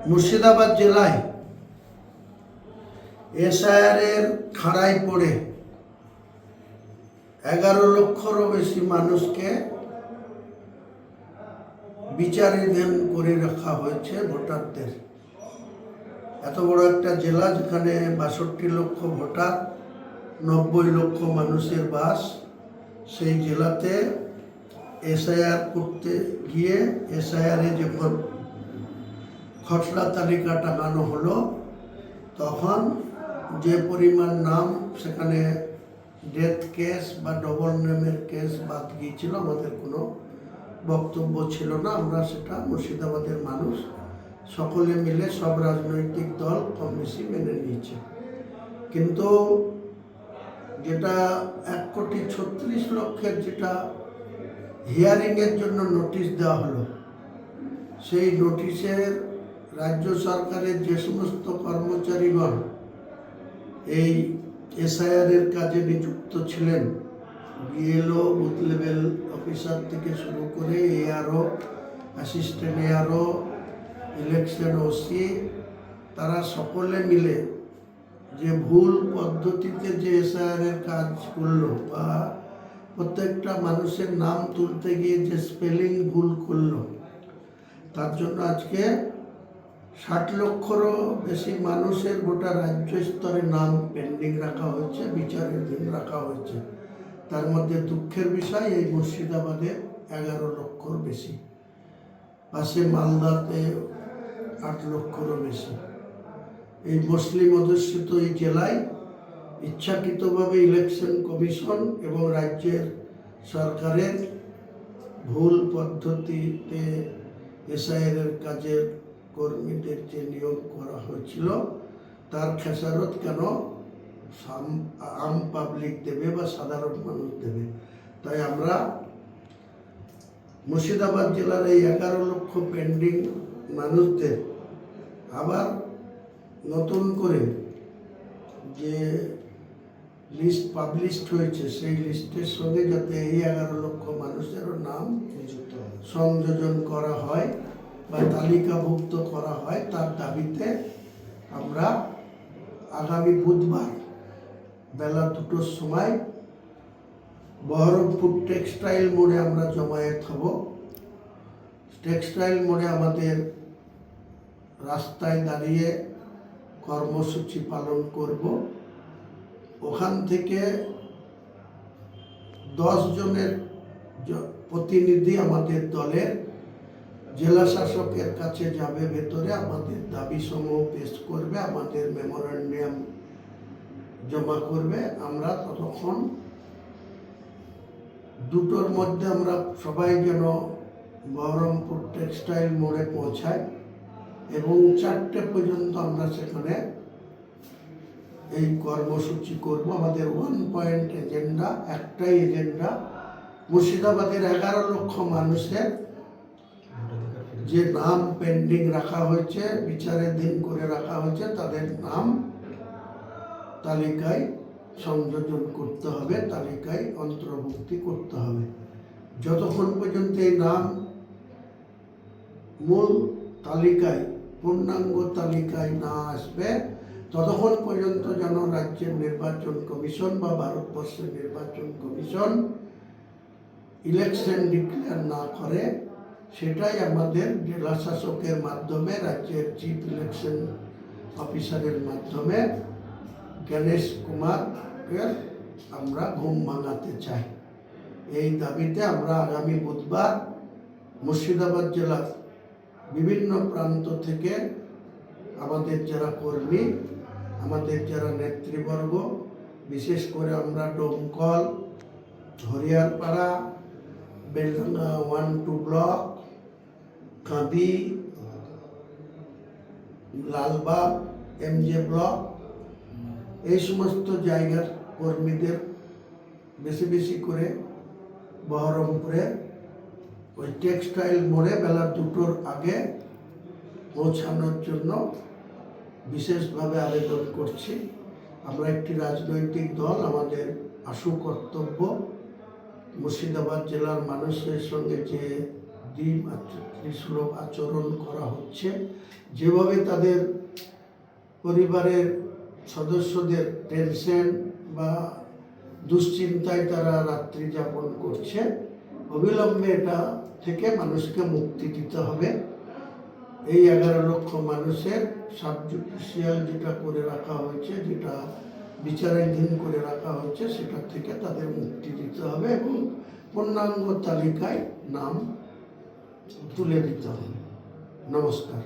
মুর্শিদাবাদ জেলায় এসআইআর খাড়ায় পড়ে 11 লক্ষেরও বেশি মানুষকে বিচারাধীন করে রাখা হয়েছে ভোটারদের। এত বড় একটা জেলা যেখানে 62 লক্ষ ভোটার, 90 লক্ষ মানুষের বাস, সেই জেলাতে এসআইআর করতে গিয়ে এসআইআরে যখন খসড়া তালিকা টাঙানো হলো তখন যে পরিমাণ নাম সেখানে ডেথ কেস বা ডবল নেমের কেস বাদ গিয়েছিল, আমাদের কোনো বক্তব্য ছিল না। আমরা সেটা মুর্শিদাবাদের মানুষ সকলে মিলে সব রাজনৈতিক দল কম বেশি মেনে নিয়েছে। কিন্তু যেটা 1,36,00,000 যেটা হিয়ারিংয়ের জন্য নোটিশ দেওয়া হলো, সেই নোটিশের রাজ্য সরকারের যে সমস্ত কর্মচারীগণ এই এসআইআরের কাজে নিযুক্ত ছিলেন, বিএলও, বুথ লেভেল অফিসার থেকে শুরু করে ARO, assistant ARO, election OC, তারা সকলে মিলে যে ভুল পদ্ধতিতে যে এসআইআরের কাজ করলো বা প্রত্যেকটা মানুষের নাম তুলতে গিয়ে যে স্পেলিং ভুল করলো, তার জন্য আজকে 60 লক্ষেরও বেশি মানুষের গোটা রাজ্য স্তরে নাম পেন্ডিং রাখা হয়েছে, বিচারাধীন রাখা হয়েছে। তার মধ্যে দুঃখের বিষয় এই মুর্শিদাবাদে 11 লক্ষর বেশি, পাশে মালদাতে 8 লক্ষেরও বেশি। এই মুসলিম অধ্যুষিত এই জেলায় ইচ্ছাকৃতভাবে ইলেকশন কমিশন এবং রাজ্যের সরকারের ভুল পদ্ধতিতে এসআইআরের কাজের কর্মীদের যে নিয়োগ করা হয়েছিল তার খেসারত কেন আম পাবলিক দেবে বা সাধারণ মানুষ দেবে? তাই আমরা মুর্শিদাবাদ জেলার এই 11 লক্ষ পেন্ডিং মানুষদের আবার নতুন করে যে লিস্ট পাবলিশড হয়েছে সেই লিস্টের সঙ্গে যাতে এই 11 লক্ষ মানুষেরও নাম সংযোজন করা হয় বা তালিকাভুক্ত করা হয়, তার দাবিতে আমরা আগামী বুধবার বেলা 2টোর সময় বহরমপুর টেক্সটাইল মোড়ে আমরা জমায়েত হব। টেক্সটাইল মোড়ে আমাদের রাস্তায় দাঁড়িয়ে কর্মসূচি পালন করব। ওখান থেকে 10 জনের প্রতিনিধি আমাদের দলের জেলা শাসকের কাছে যাবে, ভেতরে আমাদের দাবি সমূহ পেশ করবে, আমাদের মেমোরেন্ডাম জমা করবে। আমরা ততক্ষণ 2টোর মধ্যে আমরা সবাই যেন বহরমপুর টেক্সটাইল মোড়ে পৌঁছাই এবং 4টে পর্যন্ত আমরা সেখানে এই কর্মসূচি করব। আমাদের 1 পয়েন্ট এজেন্ডা, একটাই এজেন্ডা, মুর্শিদাবাদের 11 লক্ষ মানুষের যে নাম পেন্ডিং রাখা হয়েছে, বিচারাধীন করে রাখা হয়েছে, তাদের নাম তালিকায় সংযোজন করতে হবে, তালিকায় অন্তর্ভুক্তি করতে হবে। যতক্ষণ পর্যন্ত এই নাম মূল তালিকায়, পূর্ণাঙ্গ তালিকায় না আসবে, ততক্ষণ পর্যন্ত যেন রাজ্যের নির্বাচন কমিশন বা ভারতবর্ষের নির্বাচন কমিশন ইলেকশন ডিক্লেয়ার না করে, সেটাই আমাদের জেলা শাসকের মাধ্যমে, রাজ্যের চিফ ইলেকশন অফিসারের মাধ্যমে গণেশ কুমারের আমরা ঘুম ভাঙাতে চাই। এই দাবিতে আমরা আগামী বুধবার মুর্শিদাবাদ জেলার বিভিন্ন প্রান্ত থেকে আমাদের যারা কর্মী, আমাদের যারা নেতৃবর্গ, বিশেষ করে আমরা ডোমকল, হরিয়ারপাড়া, বেলডাঙ্গা 1-2 ব্লক, কাঁদি, লালবাগ, MJ ব্লক, এই সমস্ত জায়গার কর্মীদের বেশি বেশি করে বহরমপুরে ওই টেক্সটাইল মোড়ে বেলা 2টোর আগে পৌঁছানোর জন্য বিশেষভাবে আবেদন করছি। আমরা একটি রাজনৈতিক দল, আমাদের আশু কর্তব্য মুর্শিদাবাদ জেলার মানুষের সঙ্গে যে দ্বিমাতৃসুলভ আচরণ করা হচ্ছে, যেভাবে তাদের পরিবারের সদস্যদের টেনশন বা দুশ্চিন্তায় তারা রাত্রি যাপন করছে। অবিলম্বে এটা থেকে মানুষকে মুক্তি দিতে হবে। এই 11 লক্ষ মানুষের সাবজুডিশিয়াল যেটা করে রাখা হয়েছে, যেটা বিচারাধীন করে রাখা হয়েছে, সেটা থেকে তাদের মুক্তি দিতে হবে এবং পূর্ণাঙ্গ তালিকায় নাম তুলে দিতে হবে। নমস্কার।